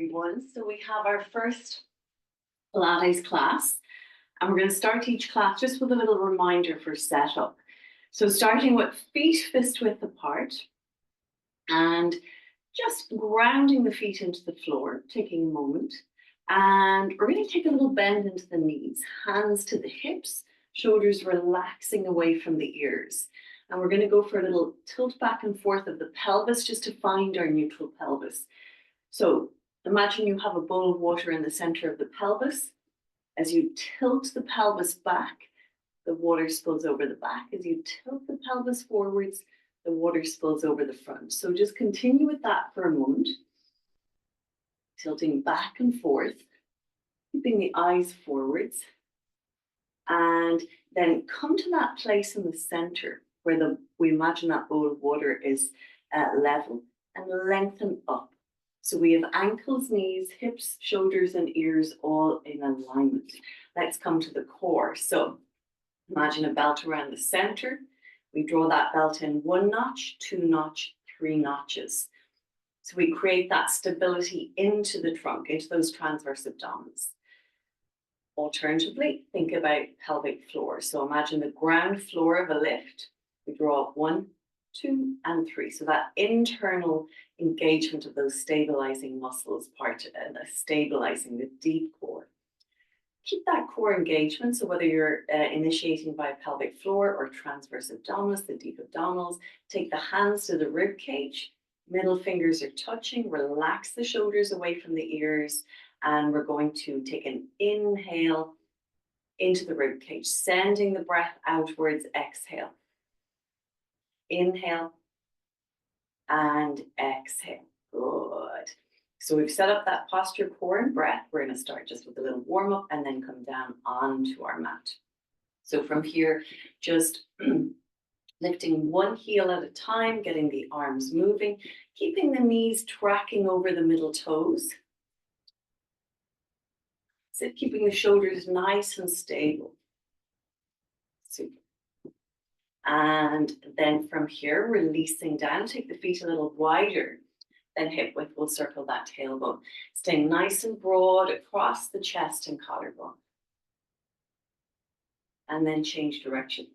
everyone. So we have our first Pilates class, and we're going to start each class just with a little reminder for setup. So starting with feet fist width apart and just grounding the feet into the floor, taking a moment. And we're going to take a little bend into the knees, hands to the hips, shoulders relaxing away from the ears. And we're going to go for a little tilt back and forth of the pelvis just to find our neutral pelvis. So imagine you have a bowl of water in the center of the pelvis. As you tilt the pelvis back, the water spills over the back. As you tilt the pelvis forwards, the water spills over the front. So just continue with that for a moment. Tilting back and forth, keeping the eyes forwards. And then come to that place in the center where we imagine that bowl of water is level, and lengthen up. So we have ankles, knees, hips, shoulders, and ears all in alignment. Let's come to the core. So imagine a belt around the center. We draw that belt in 1 notch, 2 notch, 3 notches. So we create that stability into the trunk, into those transverse abdominals. Alternatively, think about pelvic floor. So imagine the ground floor of a lift. We draw up 1, 2, and 3. So that internal engagement of those stabilizing muscles, stabilizing the deep core. Keep that core engagement. So whether you're initiating by pelvic floor or transverse abdominals, the deep abdominals, take the hands to the rib cage. Middle fingers are touching. Relax the shoulders away from the ears. And we're going to take an inhale into the rib cage, sending the breath outwards. Exhale. Inhale and exhale. Good. So we've set up that posture, core, and breath. We're going to start just with a little warm up and then come down onto our mat. So from here, just lifting one heel at a time, getting the arms moving, keeping the knees tracking over the middle toes. So keeping the shoulders nice and stable. Super. And then from here, releasing down, take the feet a little wider than hip width. We'll circle that tailbone. Staying nice and broad across the chest and collarbone. And then change direction.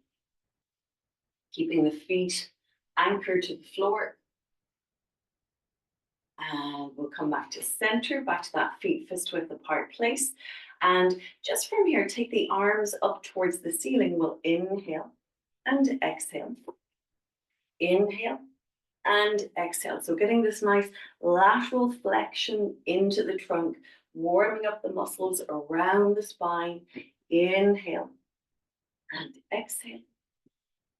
Keeping the feet anchored to the floor. And we'll come back to center, back to that feet fist width apart place. And just from here, take the arms up towards the ceiling. We'll inhale and exhale. Inhale and exhale. So getting this nice lateral flexion into the trunk, warming up the muscles around the spine. Inhale and exhale.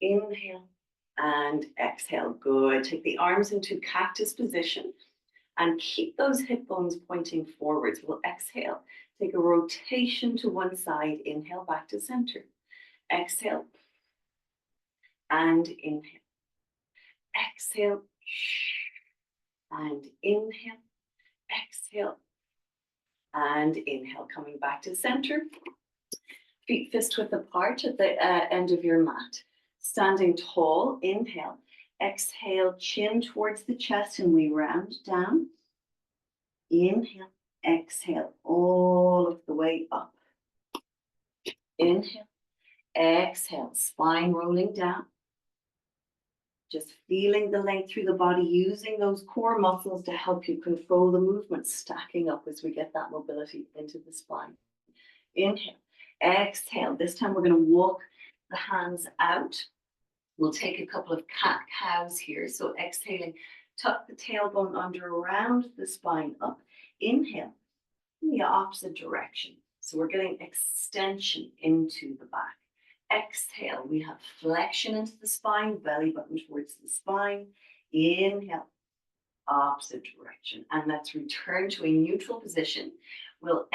Inhale and exhale. Good. Take the arms into cactus position and keep those hip bones pointing forwards. We'll exhale. Take a rotation to one side. Inhale back to center. Exhale. And inhale. Exhale. And inhale. Exhale. And inhale. Coming back to center. Feet fist width apart at the end of your mat. Standing tall. Inhale. Exhale. Chin towards the chest and we round down. Inhale. Exhale. All of the way up. Inhale. Exhale. Spine rolling down. Just feeling the length through the body, using those core muscles to help you control the movement, stacking up as we get that mobility into the spine. Inhale, exhale. This time we're going to walk the hands out. We'll take a couple of cat-cows here. So exhaling, tuck the tailbone under around the spine up. Inhale in the opposite direction. So we're getting extension into the back. Exhale, we have flexion into the spine, belly button towards the spine. Inhale, opposite direction. And let's return to a neutral position. We'll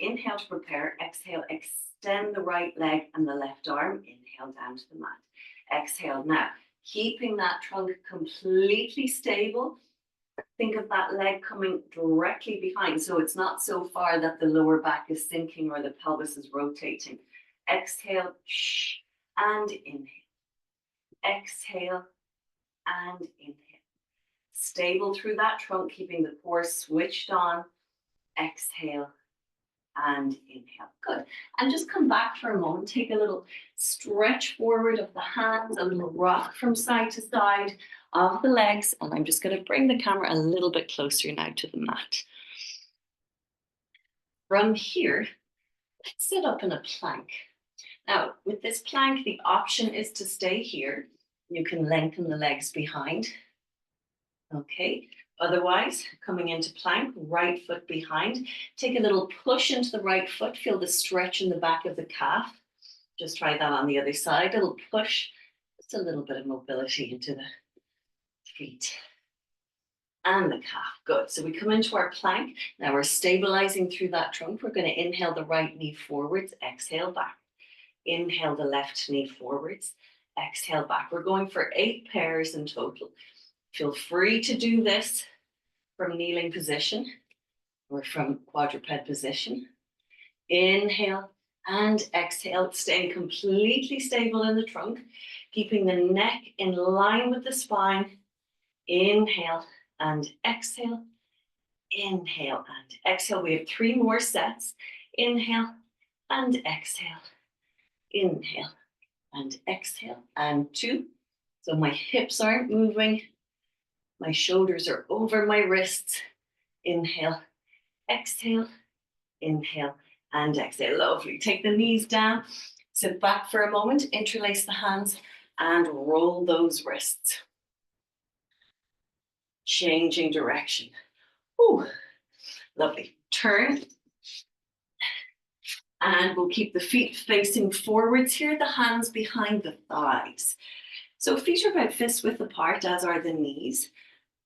inhale to prepare. Exhale, extend the right leg and the left arm. Inhale down to the mat. Exhale. Now, keeping that trunk completely stable. Think of that leg coming directly behind. So it's not so far that the lower back is sinking or the pelvis is rotating. Exhale, and inhale. Exhale, and inhale. Stable through that trunk, keeping the core switched on, exhale, and inhale. Good. And just come back for a moment. Take a little stretch forward of the hands, a little rock from side to side of the legs. And I'm just going to bring the camera a little bit closer now to the mat. From here, let's sit up in a plank. Now, with this plank, the option is to stay here. You can lengthen the legs behind. Okay. Otherwise, coming into plank, right foot behind. Take a little push into the right foot. Feel the stretch in the back of the calf. Just try that on the other side. A little push. Just a little bit of mobility into the feet and the calf. Good. So we come into our plank. Now we're stabilizing through that trunk. We're going to inhale the right knee forwards. Exhale back. Inhale the left knee forwards. Exhale back. We're going for 8 pairs in total. Feel free to do this from kneeling position or from quadruped position. Inhale and exhale, staying completely stable in the trunk, keeping the neck in line with the spine. Inhale and exhale, inhale and exhale. We have 3 more sets. Inhale and exhale, inhale and exhale, and 2. So my hips aren't moving. My shoulders are over my wrists. Inhale, exhale, inhale, and exhale. Lovely. Take the knees down, sit back for a moment, interlace the hands, and roll those wrists. Changing direction. Ooh, lovely. Turn. And we'll keep the feet facing forwards here, the hands behind the thighs. So feet are about fist width apart, as are the knees.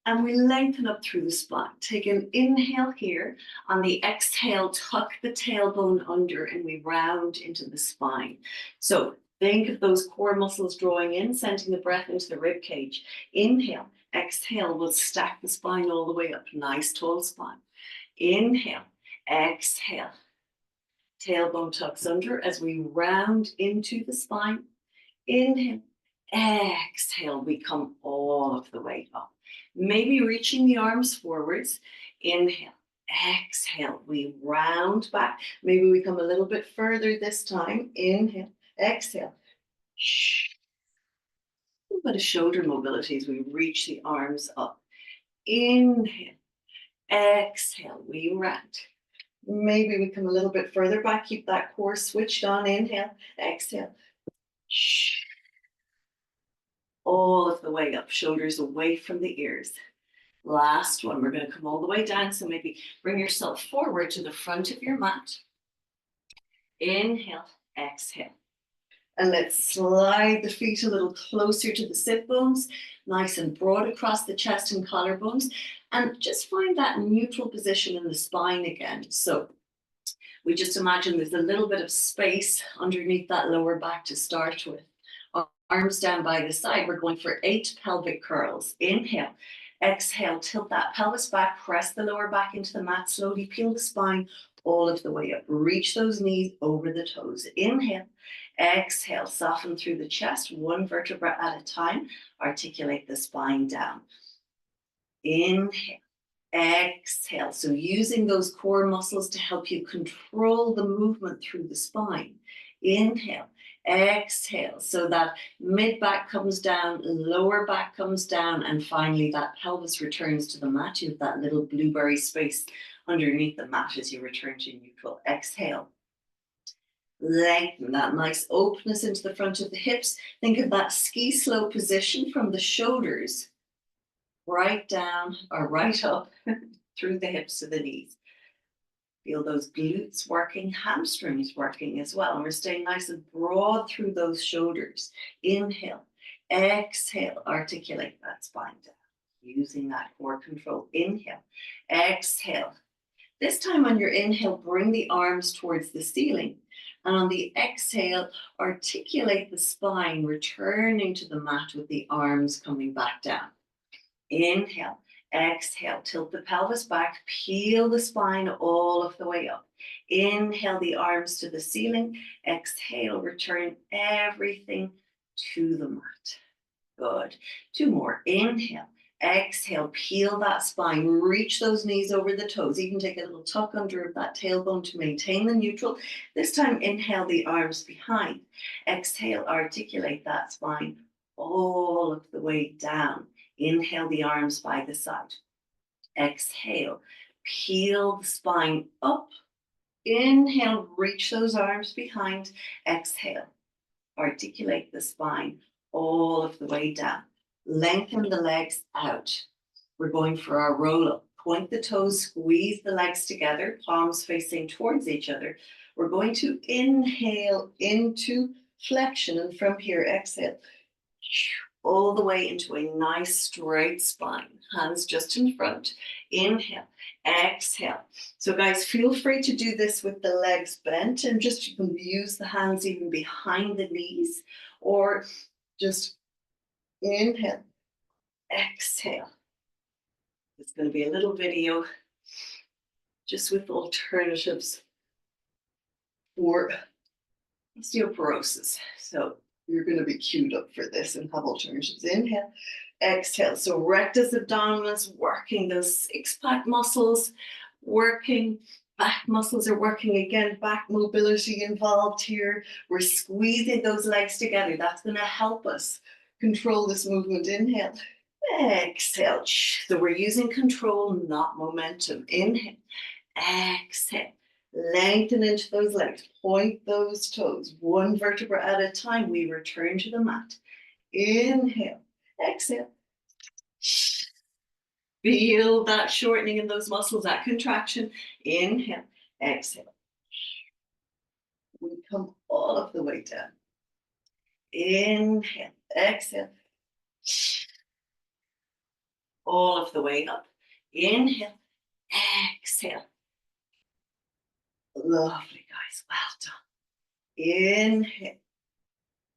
And we lengthen up through the spine. Take an inhale here. On the exhale, tuck the tailbone under and we round into the spine. So think of those core muscles drawing in, sending the breath into the rib cage. Inhale, exhale, we'll stack the spine all the way up. Nice tall spine. Inhale, exhale. Tailbone tucks under as we round into the spine. Inhale, exhale, we come all of the way up. Maybe reaching the arms forwards. Inhale, exhale, we round back. Maybe we come a little bit further this time. Inhale, exhale. A little bit of shoulder mobility as we reach the arms up. Inhale, exhale, we round. Maybe we come a little bit further back. Keep that core switched on. Inhale, exhale. All of the way up, shoulders away from the ears. Last one, we're going to come all the way down. So maybe bring yourself forward to the front of your mat. Inhale, exhale. And let's slide the feet a little closer to the sit bones, nice and broad across the chest and collarbones. And just find that neutral position in the spine again. So we just imagine there's a little bit of space underneath that lower back to start with. Arms down by the side. We're going for 8 pelvic curls. Inhale, exhale, tilt that pelvis back, press the lower back into the mat, slowly peel the spine all of the way up. Reach those knees over the toes. Inhale, exhale, soften through the chest, 1 vertebra at a time. Articulate the spine down. Inhale, exhale. So using those core muscles to help you control the movement through the spine. Inhale, exhale, so that mid back comes down, lower back comes down, and finally that pelvis returns to the mat. You have that little blueberry space underneath the mat as you return to neutral. Exhale. Lengthen that nice openness into the front of the hips. Think of that ski slope position from the shoulders right down or right up through the hips to the knees. Feel those glutes working, hamstrings working as well. And we're staying nice and broad through those shoulders. Inhale, exhale, articulate that spine down. Using that core control. Inhale, exhale. This time on your inhale, bring the arms towards the ceiling. And on the exhale, articulate the spine, returning to the mat with the arms coming back down. Inhale, exhale, tilt the pelvis back, peel the spine all of the way up. Inhale the arms to the ceiling. Exhale, return everything to the mat. Good. 2 more. Inhale, Exhale, peel that spine, reach those knees over the toes, even take a little tuck under of that tailbone to maintain the neutral. This time, inhale the arms behind. Exhale, articulate that spine all of the way down. Inhale the arms by the side. Exhale, peel the spine up. Inhale, reach those arms behind. Exhale, articulate the spine all of the way down. Lengthen the legs out. We're going for our roll up. Point the toes, squeeze the legs together, palms facing towards each other. We're going to inhale into flexion, and from here, exhale all the way into a nice straight spine. Hands just in front. Inhale, exhale. So guys, feel free to do this with the legs bent, and just you can use the hands even behind the knees, or just inhale, exhale. It's going to be a little video just with alternatives for osteoporosis. So you're going to be queued up for this and have alternatives. Inhale, exhale. So rectus abdominis, working those six-pack muscles, working. Back muscles are working again, back mobility involved here. We're squeezing those legs together. That's going to help us control this movement. Inhale, exhale. So we're using control, not momentum. Inhale, exhale. Lengthen into those legs. Point those toes. One vertebra at a time. We return to the mat. Inhale, exhale. Feel that shortening in those muscles, that contraction. Inhale, exhale. We come all of the way down. Inhale, exhale. All of the way up. Inhale, exhale. Lovely, guys. Well done. Inhale,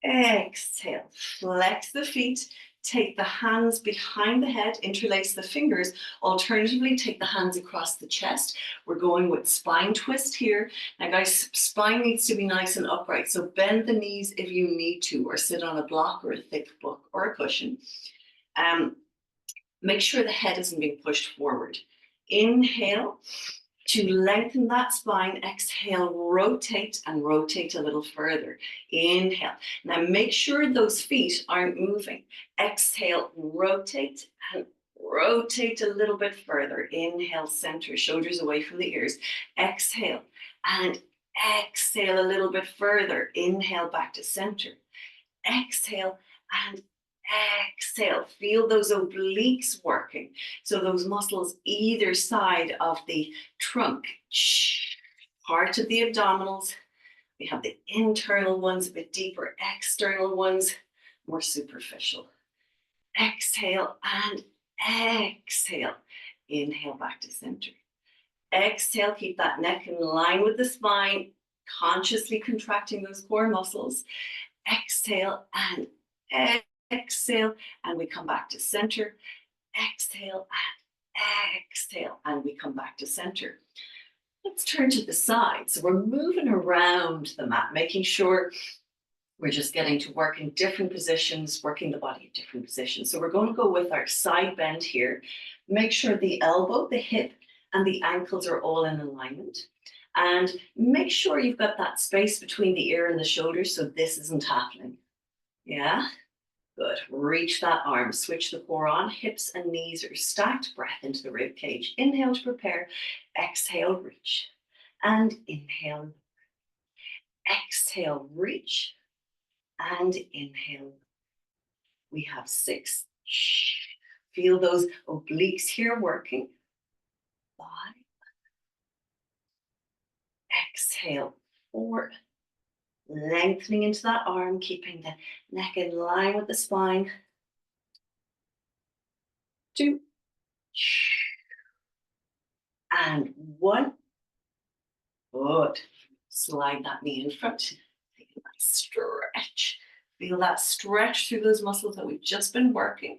exhale. Flex the feet. Take the hands behind the head, interlace the fingers. Alternatively, take the hands across the chest. We're going with spine twist here. Now guys, spine needs to be nice and upright. So bend the knees if you need to, or sit on a block or a thick book or a cushion. Make sure the head isn't being pushed forward. Inhale to lengthen that spine. Exhale, rotate and rotate a little further. Inhale. Now make sure those feet aren't moving. Exhale, rotate and rotate a little bit further. Inhale, center, shoulders away from the ears. Exhale and exhale a little bit further. Inhale, back to center. Exhale and exhale. Feel those obliques working. So those muscles either side of the trunk, part of the abdominals. We have the internal ones, a bit deeper, external ones, more superficial. Exhale and exhale. Inhale, back to center. Exhale, keep that neck in line with the spine, consciously contracting those core muscles. Exhale and exhale, and we come back to center. Exhale and exhale, and we come back to center. Let's turn to the side. So we're moving around the mat, making sure we're just getting to work in different positions, working the body in different positions. So we're going to go with our side bend here. Make sure the elbow, the hip, and the ankles are all in alignment. And make sure you've got that space between the ear and the shoulder so this isn't happening. Yeah? Good. Reach that arm. Switch the core on. Hips and knees are stacked. Breath into the rib cage. Inhale to prepare. Exhale, reach. And inhale. Exhale, reach. And inhale. We have 6. Feel those obliques here working. 5. Exhale, 4. Lengthening into that arm, keeping the neck in line with the spine. 2. And 1. Good. Slide that knee in front. Take a nice stretch. Feel that stretch through those muscles that we've just been working.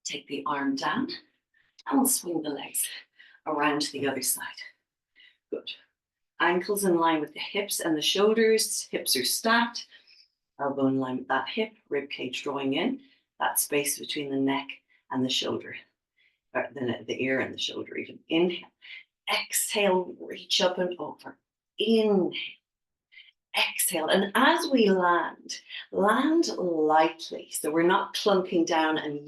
Take the arm down and we'll swing the legs around to the other side. Good. Ankles in line with the hips and the shoulders. Hips are stacked. Elbow in line with that hip. Rib cage drawing in. That space between the neck and the shoulder, or the ear and the shoulder even. Inhale. Exhale, reach up and over. Inhale. Exhale. And as we land lightly. So we're not clunking down and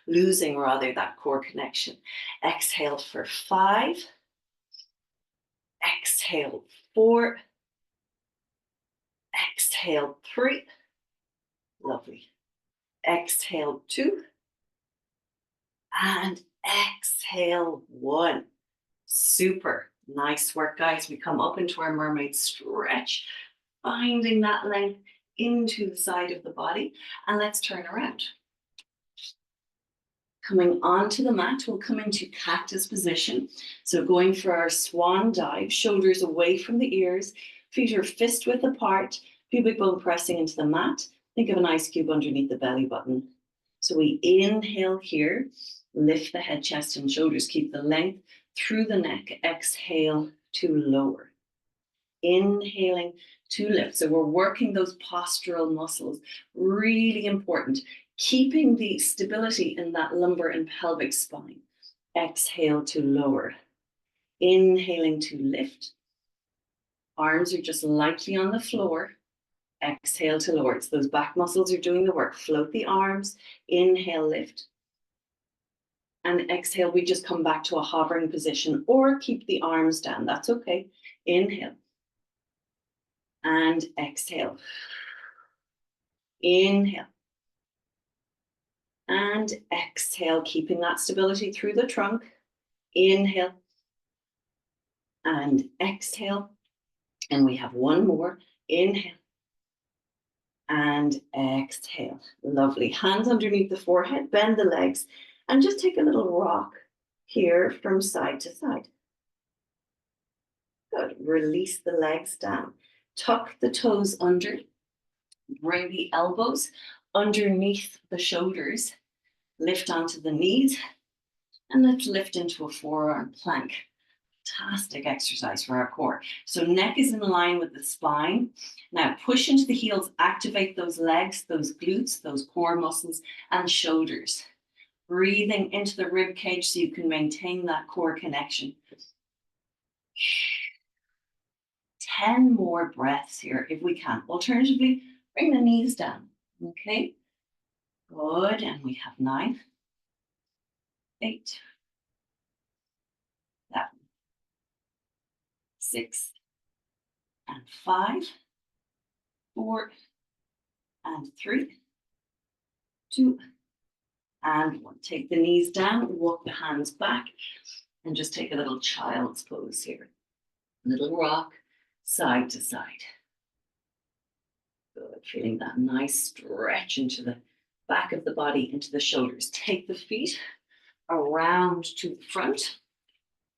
losing rather that core connection. Exhale for 5. Exhale 4. Exhale 3. Lovely. Exhale 2. And exhale 1. Super. Nice work, guys. We come up into our mermaid stretch, finding that length into the side of the body. And let's turn around. Coming onto the mat, we'll come into cactus position. So going for our swan dive, shoulders away from the ears, feet are fist width apart, pubic bone pressing into the mat. Think of an ice cube underneath the belly button. So we inhale here, lift the head, chest, and shoulders, keep the length through the neck. Exhale to lower. Inhaling to lift. So we're working those postural muscles, really important. Keeping the stability in that lumbar and pelvic spine. Exhale to lower. Inhaling to lift. Arms are just lightly on the floor. Exhale to lower. So those back muscles are doing the work. Float the arms. Inhale, lift. And exhale, we just come back to a hovering position or keep the arms down. That's okay. Inhale. And exhale. Inhale. And exhale, keeping that stability through the trunk. Inhale. And exhale. And we have one more. Inhale. And exhale. Lovely. Hands underneath the forehead. Bend the legs. And just take a little rock here from side to side. Good. Release the legs down. Tuck the toes under. Bring the elbows underneath the shoulders. Lift onto the knees. And let's lift into a forearm plank. Fantastic exercise for our core. So neck is in line with the spine. Now push into the heels. Activate those legs, those glutes, those core muscles, and shoulders. Breathing into the rib cage so you can maintain that core connection. 10 more breaths here if we can. Alternatively, bring the knees down. Okay. Good. And we have 9, 8, 7, 6, and 5, 4, and 3, 2, and 1. Take the knees down, walk the hands back, and just take a little child's pose here. Little rock, side to side. Good. Feeling that nice stretch into the back of the body, into the shoulders. Take the feet around to the front.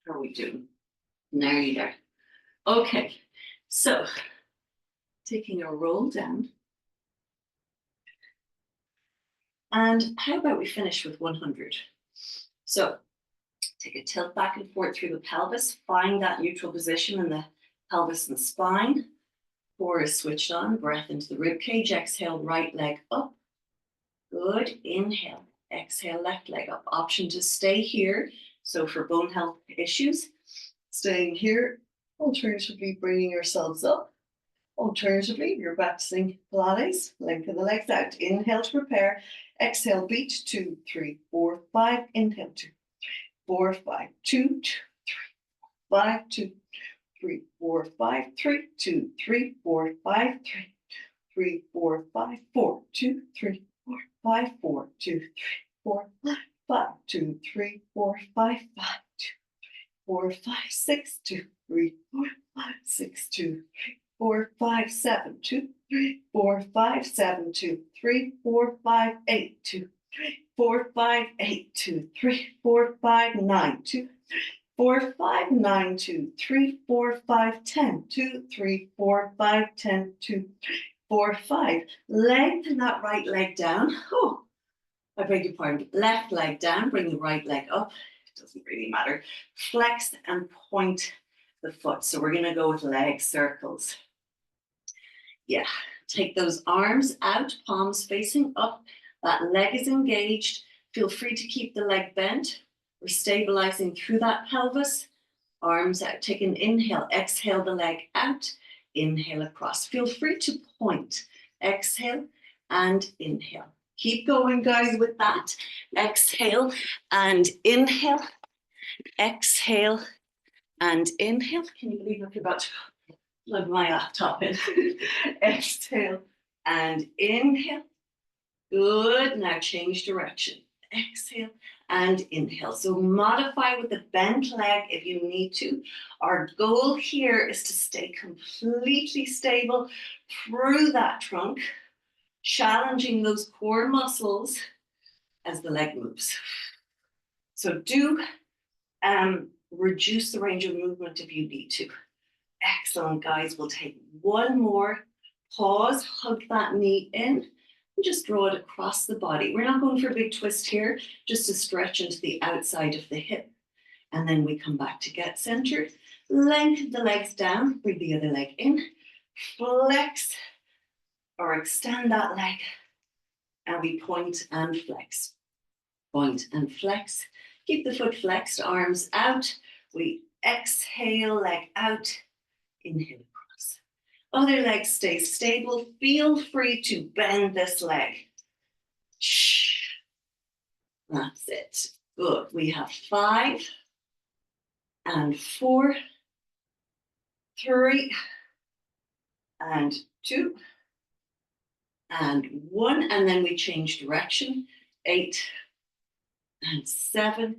How are we doing? Nearly there. Okay, so taking a roll down. And how about we finish with 100? So take a tilt back and forth through the pelvis. Find that neutral position in the pelvis and spine. Core is switched on. Breath into the rib cage. Exhale, right leg up. Good. Inhale. Exhale, left leg up. Option to stay here. So for bone health issues, staying here. Alternatively, bringing yourselves up. Alternatively, you're practicing Pilates. Lengthen the legs out. Inhale to prepare. Exhale, beat. 2, 3, 4, 5. Inhale, 2, 4, 5, 2, 2, 3, 5, 2, 3, 4, 5, 3, 2, 3, 4, 5, 3, 3, 4, 5, 4, 2, 3, 4, 5, 4, 2, 3, 4, 5, 2, 3, 4, 5, 5, 2, 4, 5, 6, 2, 3, 4, 5, 6, 2, 3, 4, 5, 7, 2, 3, 4, 5, 7, 2, 3, 4, 5, 8, 2, 3, 4, 5, 8, 2, 3, 4, 5, 9, 2, 4, 5, 9, 2, 3, 4, 5, 10, 2, 3, 4, 5, 10, 2, 3, 4, 5. Lengthen that right leg down. Oh, I beg your pardon. Left leg down, bring the right leg up. It doesn't really matter. Flex and point the foot. So we're going to go with leg circles. Yeah, take those arms out, palms facing up. That leg is engaged. Feel free to keep the leg bent. We're stabilizing through that pelvis. Arms out, take an inhale, exhale the leg out, inhale across. Feel free to point, exhale and inhale. Keep going, guys, with that. Exhale and inhale, exhale and inhale. Can you believe I forgot to plug my laptop in? Exhale and inhale. Good, now change direction. Exhale and inhale. So modify with the bent leg if you need to. Our goal here is to stay completely stable through that trunk, challenging those core muscles as the leg moves. So do reduce the range of movement if you need to. Excellent, guys. We'll take one more. Pause, hug that knee in. Just draw it across the body. We're not going for a big twist here, just to stretch into the outside of the hip. And then we come back to get centered. Lengthen the legs down, bring the other leg in. Flex or extend that leg. And we point and flex. Point and flex. Keep the foot flexed, arms out. We exhale, leg out. Inhale. Other leg stays stable. Feel free to bend this leg. That's it. Good. We have 5 and 4, 3 and 2 and 1. And then we change direction. 8 and 7,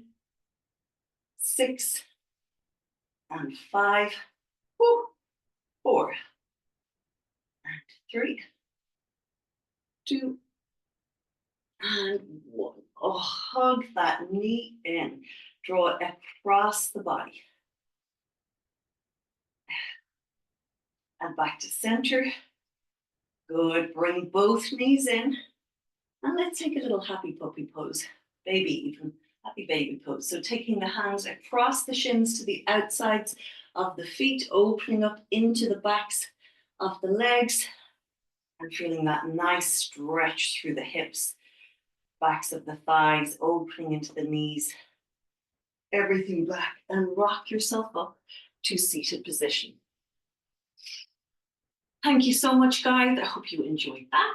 6 and 5, 4. 3, 2, and 1. Oh, hug that knee in. Draw it across the body. And back to center. Good. Bring both knees in. And let's take a little happy puppy pose. Baby even. Happy baby pose. So taking the hands across the shins to the outsides of the feet, opening up into the backs of the legs. And feeling that nice stretch through the hips, backs of the thighs, opening into the knees. Everything back and rock yourself up to seated position. Thank you so much, guys. I hope you enjoyed that.